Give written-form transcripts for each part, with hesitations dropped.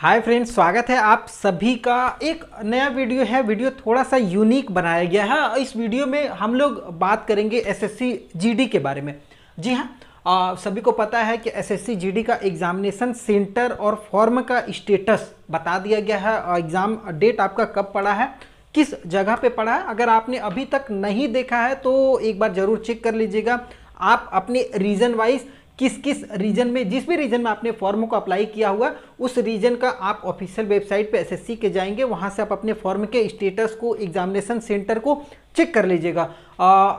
Hi friends, स्वागत है आप सभी का। एक नया वीडियो है। वीडियो थोड़ा सा यूनिक बनाया गया है। इस वीडियो में हम लोग बात करेंगे एसएससी जीडी के बारे में। जी हाँ, सभी को पता है कि एसएससी जीडी का एग्जामिनेशन सेंटर और फॉर्म का स्टेटस बता दिया गया है। एग्ज़ाम डेट आपका कब पड़ा है, किस जगह पे पड़ा है। अगर आपने अभी तक नहीं देखा है तो एक बार ज़रूर चेक कर लीजिएगा। आप अपने रीजन वाइज किस किस रीजन में, जिस भी रीजन में आपने फॉर्म को अप्लाई किया हुआ, उस रीजन का आप ऑफिशियल वेबसाइट पे एसएससी के जाएंगे, वहां से आप अपने फॉर्म के स्टेटस को, एग्जामिनेशन सेंटर को चेक कर लीजिएगा।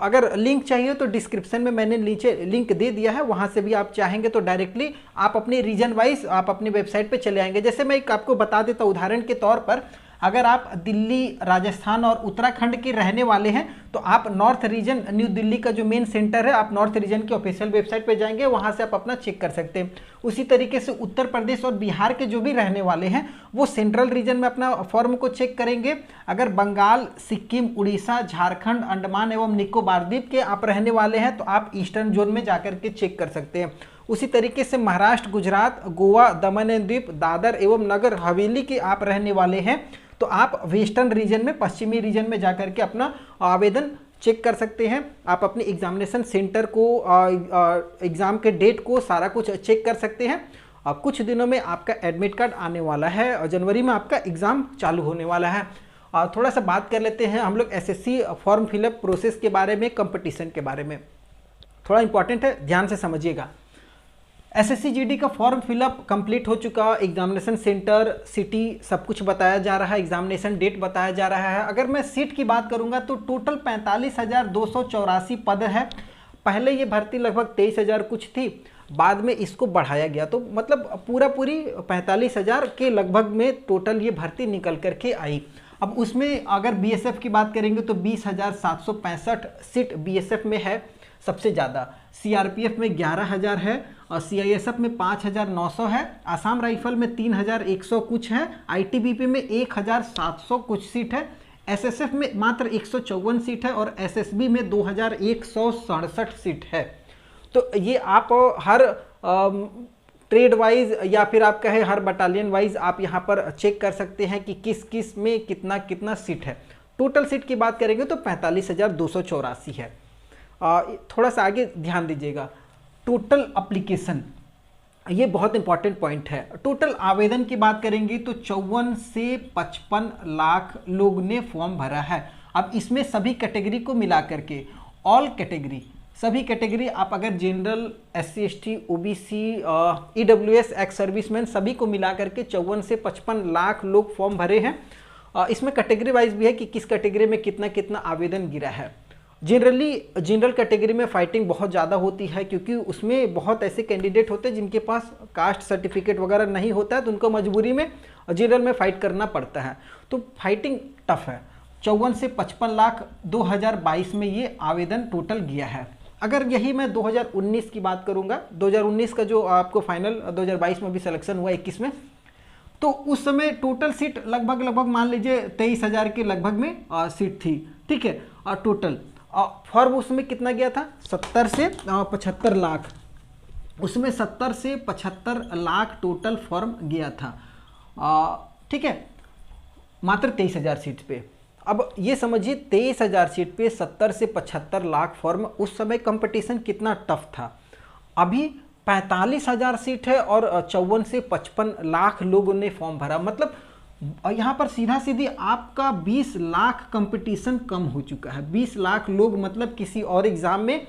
अगर लिंक चाहिए तो डिस्क्रिप्शन में मैंने नीचे लिंक दे दिया है, वहां से भी आप चाहेंगे तो डायरेक्टली आप अपने रीजन वाइज आप अपने वेबसाइट पे चले आएंगे। जैसे मैं एक आपको बता देता हूँ, उदाहरण के तौर पर अगर आप दिल्ली, राजस्थान और उत्तराखंड के रहने वाले हैं तो आप नॉर्थ रीजन, न्यू दिल्ली का जो मेन सेंटर है, आप नॉर्थ रीजन की ऑफिशियल वेबसाइट पे जाएंगे, वहां से आप अपना चेक कर सकते हैं। उसी तरीके से उत्तर प्रदेश और बिहार के जो भी रहने वाले हैं वो सेंट्रल रीजन में अपना फॉर्म को चेक करेंगे। अगर बंगाल, सिक्किम, उड़ीसा, झारखंड, अंडमान एवं निकोबार द्वीप के आप रहने वाले हैं तो आप ईस्टर्न जोन में जाकर के चेक कर सकते हैं। उसी तरीके से महाराष्ट्र, गुजरात, गोवा, दमन एंड दीव, दादर एवं नगर हवेली के आप रहने वाले हैं तो आप वेस्टर्न रीजन में, पश्चिमी रीजन में जाकर के अपना आवेदन चेक कर सकते हैं। आप अपने एग्जामिनेशन सेंटर को, एग्ज़ाम के डेट को, सारा कुछ चेक कर सकते हैं। कुछ दिनों में आपका एडमिट कार्ड आने वाला है और जनवरी में आपका एग्ज़ाम चालू होने वाला है। थोड़ा सा बात कर लेते हैं हम लोग एसएससी फॉर्म फिलअप प्रोसेस के बारे में, कंपटीशन के बारे में। थोड़ा इंपॉर्टेंट है, ध्यान से समझिएगा। एसएससी जीडी का फॉर्म फिलअप कंप्लीट हो चुका। एग्जामिनेशन सेंटर, सिटी, सब कुछ बताया जा रहा है। एग्जामिनेशन डेट बताया जा रहा है। अगर मैं सीट की बात करूंगा तो टोटल 45,284 पद है। पहले ये भर्ती लगभग 23,000 कुछ थी, बाद में इसको बढ़ाया गया, तो मतलब पूरी 45,000 के लगभग में टोटल ये भर्ती निकल करके आई। अब उसमें अगर बीएसएफ की बात करेंगे तो 20,765 सीट बीएसएफ में है सबसे ज़्यादा। सीआरपीएफ में 11,000 है और सीआईएसएफ में 5,900 है। आसाम राइफल में 3,100 कुछ है। आईटीबीपी में 1,700 कुछ सीट है। एसएसएफ में मात्र 154 सीट है और एसएसबी में 2,167 सीट है। तो ये आप हर ट्रेड वाइज या फिर आप कहें हर बटालियन वाइज आप यहाँ पर चेक कर सकते हैं कि किस किस में कितना कितना सीट है। टोटल सीट की बात करेंगे तो 45,284 है। थोड़ा सा आगे ध्यान दीजिएगा। टोटल एप्लीकेशन, ये बहुत इंपॉर्टेंट पॉइंट है। टोटल आवेदन की बात करेंगे तो 54 से 55 लाख लोग ने फॉर्म भरा है। अब इसमें सभी कैटेगरी को मिला करके, ऑल कैटेगरी, सभी कैटेगरी, आप अगर general, SC ST, OBC, EWS, ex serviceman, सभी को मिला करके 54 से 55 लाख लोग फॉर्म भरे हैं। इसमें कैटेगरी वाइज भी है कि किस कैटेगरी में कितना कितना आवेदन गिरा है। जनरल कैटेगरी में फाइटिंग बहुत ज़्यादा होती है क्योंकि उसमें बहुत ऐसे कैंडिडेट होते हैं जिनके पास कास्ट सर्टिफिकेट वगैरह नहीं होता है, तो उनको मजबूरी में जनरल में फ़ाइट करना पड़ता है। तो फाइटिंग टफ है। 54 से 55 लाख 2022 में ये आवेदन टोटल गया है। अगर यही मैं 2019 की बात करूँगा, 2019 का जो आपको फाइनल 2022 में भी सिलेक्शन हुआ 21 में, तो उस समय टोटल सीट लगभग मान लीजिए 23,000 के लगभग में सीट थी। ठीक है, और टोटल फॉर्म उसमें कितना गया था, 70 से 75 लाख। उसमें 70 से 75 लाख टोटल फॉर्म गया था। ठीक है, मात्र 23,000 सीट पे। अब ये समझिए 23,000 सीट पे 70 से 75 लाख फॉर्म, उस समय कंपटीशन कितना टफ था। अभी 45,000 सीट है और 54 से 55 लाख लोगों ने फॉर्म भरा। मतलब यहाँ पर सीधा सीधी आपका 20 लाख कंपटीशन कम हो चुका है। 20 लाख लोग मतलब किसी और एग्ज़ाम में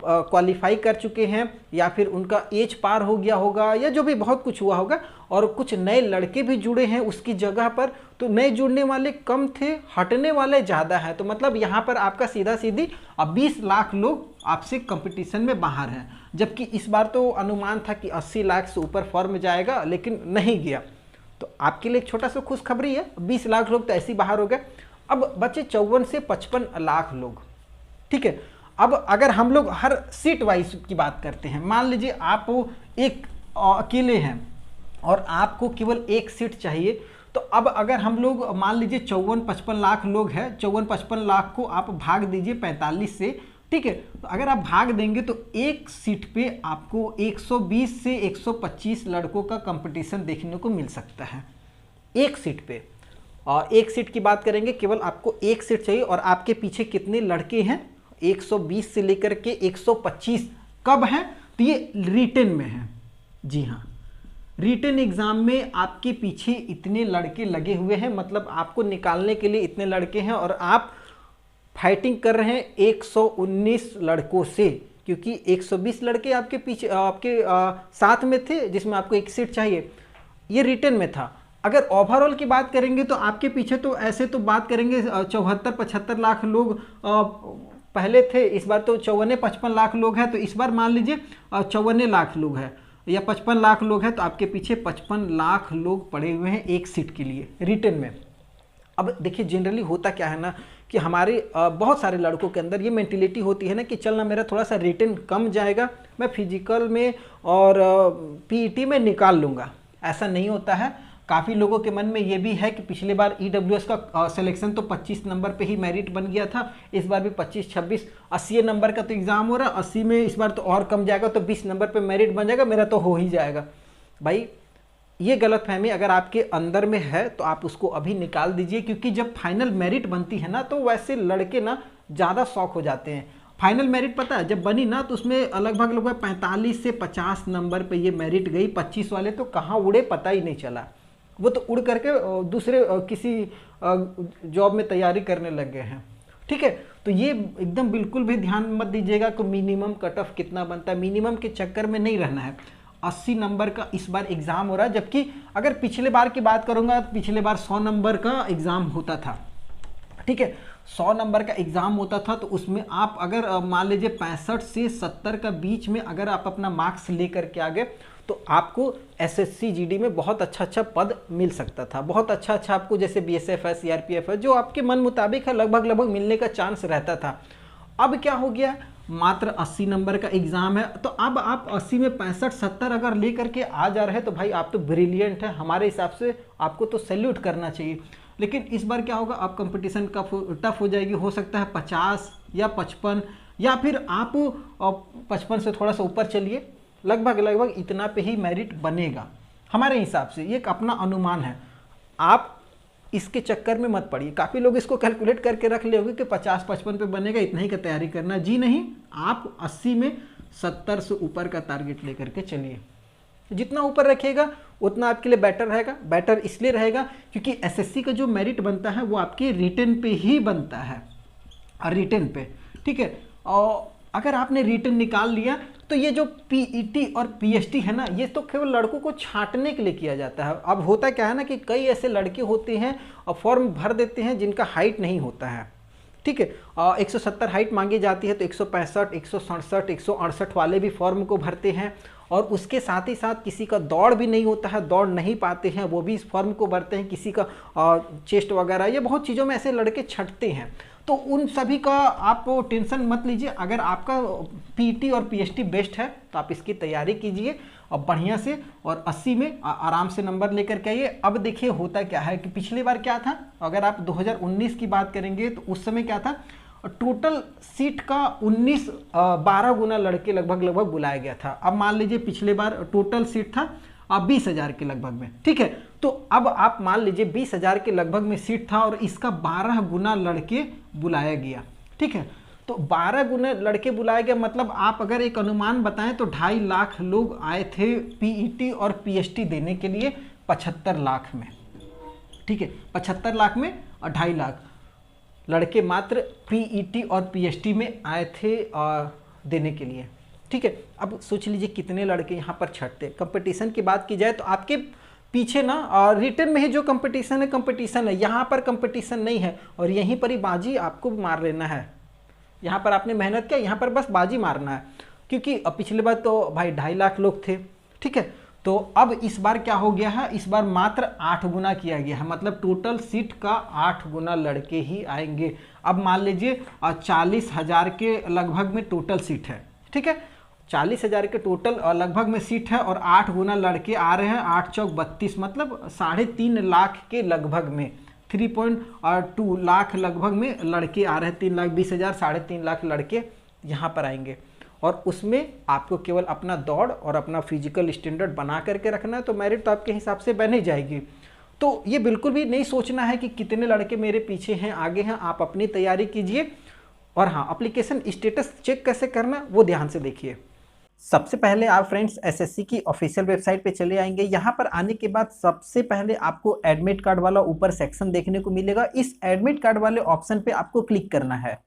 क्वालिफाई कर चुके हैं या फिर उनका एज पार हो गया होगा या जो भी बहुत कुछ हुआ होगा, और कुछ नए लड़के भी जुड़े हैं उसकी जगह पर। तो नए जुड़ने वाले कम थे, हटने वाले ज़्यादा हैं। तो मतलब यहाँ पर आपका सीधा सीधी अब 20 लाख लोग आपसे कंपटीशन में बाहर हैं। जबकि इस बार तो अनुमान था कि 80 लाख से ऊपर फॉर्म जाएगा, लेकिन नहीं गया। तो आपके लिए एक छोटा सा खुशखबरी है, 20 लाख लोग तो ऐसे ही बाहर हो गए। अब बचे 54 से 55 लाख लोग। ठीक है, अब अगर हम लोग हर सीट वाइज की बात करते हैं, मान लीजिए आप एक अकेले हैं और आपको केवल एक सीट चाहिए, तो अब अगर हम लोग मान लीजिए 54-55 लाख लोग हैं, 54-55 लाख को आप भाग दीजिए 45 से, ठीक है। तो अगर आप भाग देंगे तो एक सीट पे आपको 120 से 125 लड़कों का कंपटीशन देखने को मिल सकता है एक सीट पे। और एक सीट की बात करेंगे, केवल आपको एक सीट चाहिए और आपके पीछे कितने लड़के हैं, 120 से लेकर के 125 कब हैं, तो ये रिटेन में है। जी हाँ, रिटेन एग्जाम में आपके पीछे इतने लड़के लगे हुए हैं, मतलब आपको निकालने के लिए इतने लड़के हैं और आप फाइटिंग कर रहे हैं 119 लड़कों से, क्योंकि 120 लड़के आपके पीछे आपके साथ में थे जिसमें आपको एक सीट चाहिए, ये रिटेन में था। अगर ओवरऑल की बात करेंगे तो आपके पीछे तो ऐसे तो बात करेंगे 74-75 लाख लोग पहले थे, इस बार तो 54-55 लाख लोग हैं, तो इस बार मान लीजिए 54 लाख लोग हैं या 55 लाख लोग हैं, तो आपके पीछे 55 लाख लोग पड़े हुए हैं एक सीट के लिए रिटेन में। अब देखिए जनरली होता क्या है ना कि हमारे बहुत सारे लड़कों के अंदर ये मेंटेलिटी होती है ना कि चल ना मेरा थोड़ा सा रिटेन कम जाएगा, मैं फिजिकल में और पीईटी में निकाल लूँगा। ऐसा नहीं होता है। काफ़ी लोगों के मन में ये भी है कि पिछले बार ईडब्ल्यूएस का सिलेक्शन तो 25 नंबर पे ही मेरिट बन गया था, इस बार भी 25, 26, 80 नंबर का तो एग्ज़ाम हो रहा है, 80 में इस बार तो और कम जाएगा, तो 20 नंबर पे मेरिट बन जाएगा, मेरा तो हो ही जाएगा। भाई ये गलतफहमी अगर आपके अंदर में है तो आप उसको अभी निकाल दीजिए, क्योंकि जब फाइनल मेरिट बनती है ना तो वैसे लड़के ना ज़्यादा शौक हो जाते हैं। फाइनल मेरिट पता है जब बनी ना तो उसमें लगभग 45 से 50 नंबर पे ये मेरिट गई, 25 वाले तो कहाँ उड़े पता ही नहीं चला, वो तो उड़ करके दूसरे किसी जॉब में तैयारी करने लग गए हैं। ठीक है, तो ये एकदम बिल्कुल भी ध्यान मत दीजिएगा कि मिनिमम कट ऑफ कितना बनता है, मिनिमम के चक्कर में नहीं रहना है। 80 नंबर का इस बार एग्ज़ाम हो रहा है, जबकि अगर पिछले बार की बात करूंगा तो पिछले बार 100 नंबर का एग्ज़ाम होता था। ठीक है, 100 नंबर का एग्ज़ाम होता था, तो उसमें आप अगर मान लीजिए 65 से 70 का बीच में अगर आप अपना मार्क्स लेकर के आ गए तो आपको एसएससी जीडी में बहुत अच्छा पद मिल सकता था, बहुत अच्छा आपको जैसे बीएसएफ है, सीआरपीएफ है, जो आपके मन मुताबिक है लगभग मिलने का चांस रहता था। अब क्या हो गया, मात्र 80 नंबर का एग्ज़ाम है, तो अब आप 80 में 65-70 अगर ले करके आ जा रहे हैं तो भाई आप तो ब्रिलियंट है, हमारे हिसाब से आपको तो सैल्यूट करना चाहिए। लेकिन इस बार क्या होगा, आप कंपटीशन का टफ हो जाएगी, हो सकता है 50 या 55 या फिर आप 55 से थोड़ा सा ऊपर चलिए, लगभग इतना पे ही मेरिट बनेगा हमारे हिसाब से, ये एक अपना अनुमान है। आप इसके चक्कर में मत पड़िए। काफ़ी लोग इसको कैलकुलेट करके रख ले होंगे कि 50-55 पे बनेगा, इतना ही का तैयारी करना, जी नहीं, आप 80 में 70 से ऊपर का टारगेट लेकर के चलिए। जितना ऊपर रखिएगा उतना आपके लिए बेटर रहेगा। बेटर इसलिए रहेगा क्योंकि एसएससी का जो मेरिट बनता है वो आपके रिटन पे ही बनता है, रिटन पे। ठीक है, और अगर आपने रिटन निकाल लिया तो ये जो पीईटी और पीएचडी है ना, ये तो केवल लड़कों को छांटने के लिए किया जाता है। अब होता क्या है ना कि कई ऐसे लड़के होते हैं और फॉर्म भर देते हैं जिनका हाइट नहीं होता है। ठीक है, 170 हाइट मांगी जाती है तो 165, 167, 168 वाले भी फॉर्म को भरते हैं, और उसके साथ ही साथ किसी का दौड़ भी नहीं होता है, दौड़ नहीं पाते हैं, वो भी इस फॉर्म को भरते हैं। किसी का चेस्ट वगैरह, ये बहुत चीज़ों में ऐसे लड़के छटते हैं, तो उन सभी का आप टेंशन मत लीजिए। अगर आपका पीटी और पीएचडी बेस्ट है तो आप इसकी तैयारी कीजिए और बढ़िया से, और 80 में आराम से नंबर लेकर के आइए। अब देखिए होता क्या है कि पिछली बार क्या था, अगर आप 2019 की बात करेंगे तो उस समय क्या था, टोटल सीट का 12 गुना लड़के लगभग बुलाया गया था। अब मान लीजिए पिछले बार टोटल सीट था 20,000 के लगभग में। ठीक है, तो अब आप मान लीजिए 20,000 के लगभग में सीट था और इसका 12 गुना लड़के बुलाया गया। ठीक है, तो 12 गुना लड़के बुलाया गया, मतलब आप अगर एक अनुमान बताएं तो 2.5 लाख लोग आए थे पीईटी और पीएचडी देने के लिए 75 लाख में। ठीक है, 75 लाख में 2.5 लाख लड़के मात्र पीईटी और पीएचडी में आए थे देने के लिए। ठीक है, अब सोच लीजिए कितने लड़के यहाँ पर छटते। कंपटीशन की बात की जाए तो आपके पीछे ना रिटन में ही जो कंपटीशन है, यहाँ पर कंपटीशन नहीं है और यहीं पर ही बाजी आपको मार लेना है। यहाँ पर आपने मेहनत किया, यहाँ पर बस बाजी मारना है, क्योंकि पिछले बार तो भाई 2.5 लाख लोग थे। ठीक है, तो अब इस बार क्या हो गया है, इस बार मात्र 8 गुना किया गया है, मतलब टोटल सीट का 8 गुना लड़के ही आएंगे। अब मान लीजिए 40,000 के लगभग में टोटल सीट है। ठीक है, 40,000 के टोटल लगभग में सीट है और 8 गुना लड़के आ रहे हैं, 8 चौक 32, मतलब 3.5 लाख के लगभग में, 3.2 लाख लगभग में लड़के आ रहे हैं। 3,20,000, 3.5 लाख लड़के यहाँ पर आएंगे और उसमें आपको केवल अपना दौड़ और अपना फिजिकल स्टैंडर्ड बना करके रखना है, तो मेरिट तो आपके हिसाब से बन ही जाएगी। तो ये बिल्कुल भी नहीं सोचना है कि कितने लड़के मेरे पीछे हैं, आगे हैं। आप अपनी तैयारी कीजिए। और हाँ, एप्लीकेशन स्टेटस चेक कैसे करना वो ध्यान से देखिए। सबसे पहले आप फ्रेंड्स एसएससी की ऑफिशियल वेबसाइट पे चले आएंगे। यहाँ पर आने के बाद सबसे पहले आपको एडमिट कार्ड वाला ऊपर सेक्शन देखने को मिलेगा। इस एडमिट कार्ड वाले ऑप्शन पे आपको क्लिक करना है।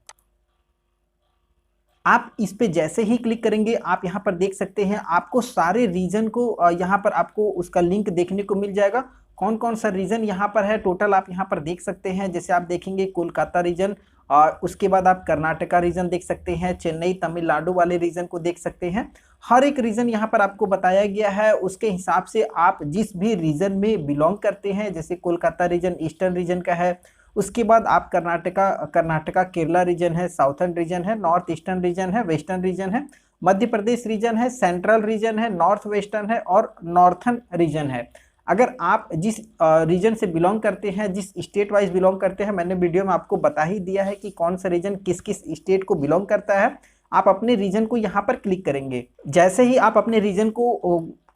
आप इस पे जैसे ही क्लिक करेंगे आप यहाँ पर देख सकते हैं आपको सारे रीजन को यहाँ पर आपको उसका लिंक देखने को मिल जाएगा। कौन कौन सा रीजन यहाँ पर है टोटल आप यहाँ पर देख सकते हैं। जैसे आप देखेंगे कोलकाता रीजन, और उसके बाद आप कर्नाटका रीजन देख सकते हैं, चेन्नई तमिलनाडु वाले रीजन को देख सकते हैं। हर एक रीजन यहाँ पर आपको बताया गया है। उसके हिसाब से आप जिस भी रीजन में बिलोंग करते हैं, जैसे कोलकाता रीजन ईस्टर्न रीजन का है, उसके बाद आप कर्नाटका केरला रीजन है, साउथर्न रीजन है, नॉर्थ ईस्टर्न रीजन है, वेस्टर्न रीजन है, मध्य प्रदेश रीजन है, सेंट्रल रीजन है, नॉर्थ वेस्टर्न है और नॉर्थर्न रीजन है। अगर आप जिस रीजन से बिलोंग करते हैं, जिस स्टेट वाइज बिलोंग करते हैं, मैंने वीडियो में आपको बता ही दिया है कि कौन सा रीजन किस किस स्टेट को बिलोंग करता है। आप अपने रीजन को यहाँ पर क्लिक करेंगे। जैसे ही आप अपने रीजन को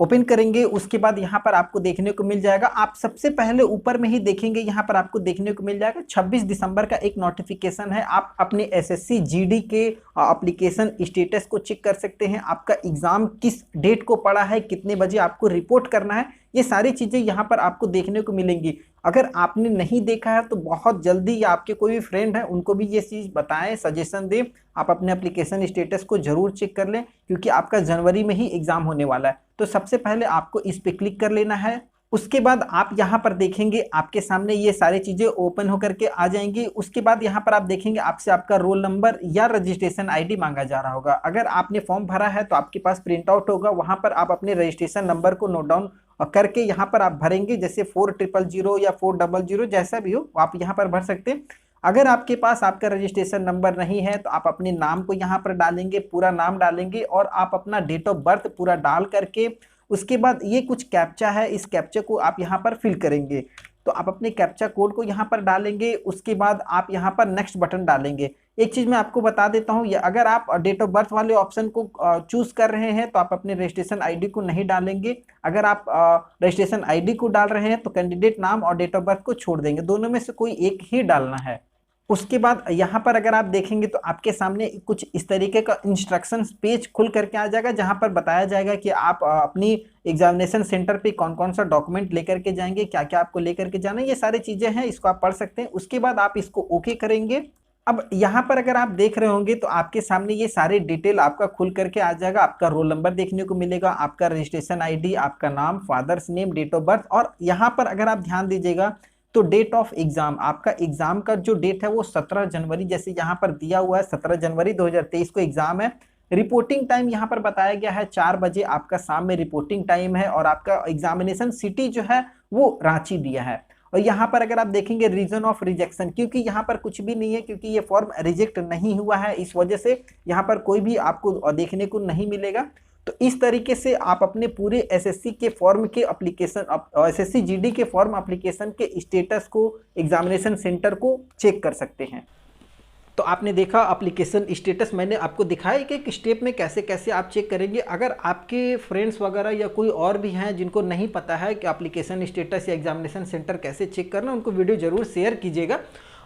ओपन करेंगे उसके बाद यहाँ पर आपको देखने को मिल जाएगा, आप सबसे पहले ऊपर में ही देखेंगे यहाँ पर आपको देखने को मिल जाएगा 26 दिसंबर का एक नोटिफिकेशन है। आप अपने एसएससी जीडी के एप्लीकेशन स्टेटस को चेक कर सकते हैं। आपका एग्जाम किस डेट को पड़ा है, कितने बजे आपको रिपोर्ट करना है, ये सारी चीज़ें यहाँ पर आपको देखने को मिलेंगी। अगर आपने नहीं देखा है तो बहुत जल्दी, या आपके कोई भी फ्रेंड है उनको भी ये चीज़ बताएं, सजेशन दें। आप अपने एप्लीकेशन स्टेटस को जरूर चेक कर लें क्योंकि आपका जनवरी में ही एग्जाम होने वाला है। तो सबसे पहले आपको इस पे क्लिक कर लेना है। उसके बाद आप यहाँ पर देखेंगे आपके सामने ये सारी चीज़ें ओपन होकर के आ जाएंगी। उसके बाद यहाँ पर आप देखेंगे आपसे आपका रोल नंबर या रजिस्ट्रेशन आईडी मांगा जा रहा होगा। अगर आपने फॉर्म भरा है तो आपके पास प्रिंट आउट होगा, वहाँ पर आप अपने रजिस्ट्रेशन नंबर को नोट डाउन करके यहाँ पर आप भरेंगे। जैसे 4000 या 400 जैसा भी हो आप यहाँ पर भर सकते हैं। अगर आपके पास आपका रजिस्ट्रेशन नंबर नहीं है तो आप अपने नाम को यहाँ पर डालेंगे, पूरा नाम डालेंगे और आप अपना डेट ऑफ बर्थ पूरा डाल करके उसके बाद ये कुछ कैप्चा है, इस कैप्चा को आप यहाँ पर फिल करेंगे। तो आप अपने कैप्चा कोड को यहाँ पर डालेंगे। उसके बाद आप यहाँ पर नेक्स्ट बटन डालेंगे। एक चीज़ मैं आपको बता देता हूँ, अगर आप डेट ऑफ बर्थ वाले ऑप्शन को चूज़ कर रहे हैं तो आप अपने रजिस्ट्रेशन आईडी को नहीं डालेंगे। अगर आप रजिस्ट्रेशन आईडी को डाल रहे हैं तो कैंडिडेट नाम और डेट ऑफ बर्थ को छोड़ देंगे, दोनों में से कोई एक ही डालना है। उसके बाद यहाँ पर अगर आप देखेंगे तो आपके सामने कुछ इस तरीके का इंस्ट्रक्शंस पेज खुल करके आ जाएगा, जहाँ पर बताया जाएगा कि आप अपनी एग्जामिनेशन सेंटर पे कौन कौन सा डॉक्यूमेंट लेकर के जाएंगे, क्या क्या आपको लेकर के जाना है, ये सारी चीज़ें हैं, इसको आप पढ़ सकते हैं। उसके बाद आप इसको ओके करेंगे। अब यहाँ पर अगर आप देख रहे होंगे तो आपके सामने ये सारे डिटेल आपका खुल करके आ जाएगा। आपका रोल नंबर देखने को मिलेगा, आपका रजिस्ट्रेशन आईडी, आपका नाम, father's name, date of birth, और यहाँ पर अगर आप ध्यान दीजिएगा तो डेट ऑफ एग्जाम, आपका एग्जाम का जो डेट है वो 17 जनवरी जैसे यहाँ पर दिया हुआ है, 17 जनवरी 2023 को एग्जाम है। रिपोर्टिंग टाइम यहाँ पर बताया गया है 4 बजे आपका शाम में रिपोर्टिंग टाइम है, और आपका एग्जामिनेशन सिटी जो है वो रांची दिया है। और यहाँ पर अगर आप देखेंगे रीजन ऑफ रिजेक्शन, क्योंकि यहाँ पर कुछ भी नहीं है, क्योंकि ये फॉर्म रिजेक्ट नहीं हुआ है, इस वजह से यहाँ पर कोई भी आपको देखने को नहीं मिलेगा। तो इस तरीके से आप अपने पूरे एसएससी के फॉर्म के एप्लीकेशन, एसएससी जीडी के फॉर्म एप्लीकेशन के स्टेटस को, एग्जामिनेशन सेंटर को चेक कर सकते हैं। तो आपने देखा एप्लीकेशन स्टेटस, मैंने आपको दिखाया कि एक स्टेप में कैसे कैसे आप चेक करेंगे। अगर आपके फ्रेंड्स वगैरह या कोई और भी हैं जिनको नहीं पता है कि एप्लीकेशन स्टेटस या एग्जामिनेशन सेंटर कैसे चेक करना, उनको वीडियो ज़रूर शेयर कीजिएगा।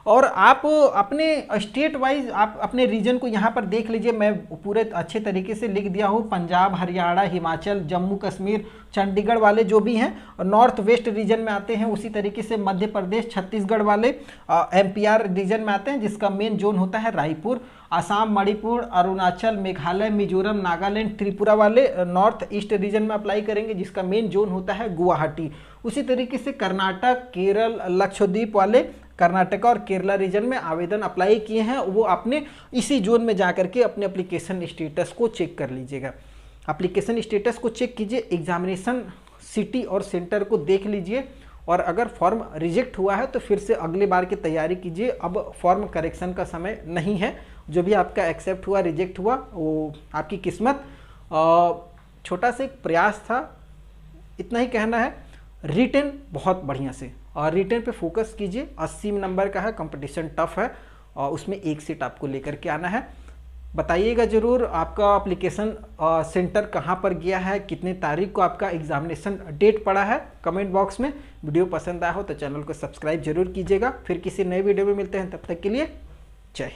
और आप अपने स्टेट वाइज आप अपने रीजन को यहाँ पर देख लीजिए। मैं पूरे अच्छे तरीके से लिख दिया हूँ, पंजाब, हरियाणा, हिमाचल, जम्मू कश्मीर, चंडीगढ़ वाले जो भी हैं नॉर्थ वेस्ट रीजन में आते हैं। उसी तरीके से मध्य प्रदेश, छत्तीसगढ़ वाले एमपीआर रीजन में आते हैं, जिसका मेन जोन होता है रायपुर। आसाम, मणिपुर, अरुणाचल, मेघालय, मिजोरम, नागालैंड, त्रिपुरा वाले नॉर्थ ईस्ट रीजन में अप्लाई करेंगे, जिसका मेन जोन होता है गुवाहाटी। उसी तरीके से कर्नाटक, केरल, लक्षद्वीप वाले कर्नाटका और केरला रीजन में आवेदन अप्लाई किए हैं, वो आपने इसी जोन में जाकर के अपने एप्लीकेशन स्टेटस को चेक कर लीजिएगा। एप्लीकेशन स्टेटस को चेक कीजिए, एग्जामिनेशन सिटी और सेंटर को देख लीजिए, और अगर फॉर्म रिजेक्ट हुआ है तो फिर से अगले बार की तैयारी कीजिए। अब फॉर्म करेक्शन का समय नहीं है, जो भी आपका एक्सेप्ट हुआ, रिजेक्ट हुआ, वो आपकी किस्मत। छोटा सा एक प्रयास था, इतना ही कहना है। रिटन बहुत बढ़िया से, और रिटन पे फोकस कीजिए। 80 नंबर का है, कंपटीशन टफ है, और उसमें एक सीट आपको लेकर के आना है। बताइएगा ज़रूर आपका एप्लीकेशन सेंटर कहाँ पर गया है, कितने तारीख को आपका एग्जामिनेशन डेट पड़ा है, कमेंट बॉक्स में। वीडियो पसंद आया हो तो चैनल को सब्सक्राइब जरूर कीजिएगा। फिर किसी नए वीडियो में मिलते हैं, तब तक के लिए जय हिंद।